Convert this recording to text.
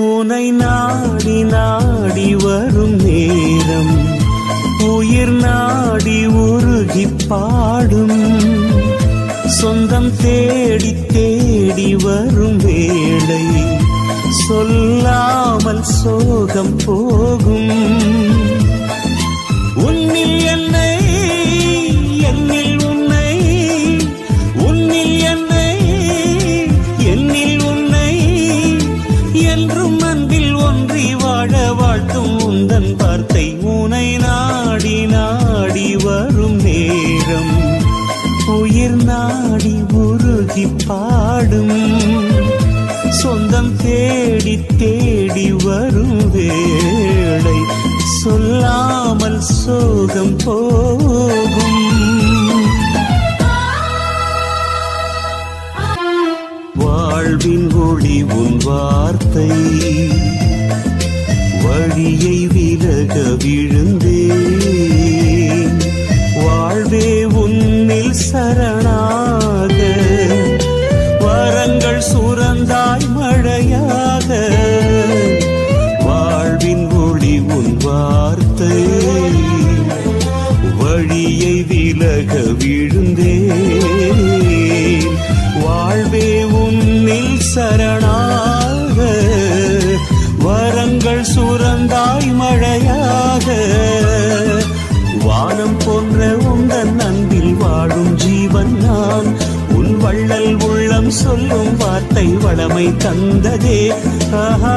உனை நாடி நாடி வரும் நேரம் உயிர் நாடி உருகி பாடும். சொந்தம் தேடி தேடி வரும் வேளை சொல்லாமல் சோகம் போகும். உன்னில் என்னை என்னில் உன்னை, உன்னில் என்னை என்னில் உன்னை, என்றும் அன்பில் ஒன்றி வாழ வாழ்த்தும் உந்தன் வார்த்தை. உனை நாடி நாடி வரும் நேரம் உயிர் நாடி உருகி பாடும். சொந்தம் தேடி தேடி வரும் வேளை சொல்லாமல் சோகம் போகும். வாழ்வின் ஒளி உன் வார்த்தை, வழியை விலக விழுந்தேன். வாழ்வே உன்னில் சரணாக, வரங்கள் சுரந்தாய் மழையாக. வாழ்வின் ஒளி உன் வார்த்தை, வழியை விலக விழுந்தேன். வாழ்வே உன்னில் சரணாக, வரங்கள் சுரந்தாய் மழையாக. வானம் போன்ற உந்தன் அன்பில் வாழும் ஜீவன் நான். உன் வள்ளல் உள்ளம் சொல்லும் வார்த்தை வளமை தந்ததே. ஆஹா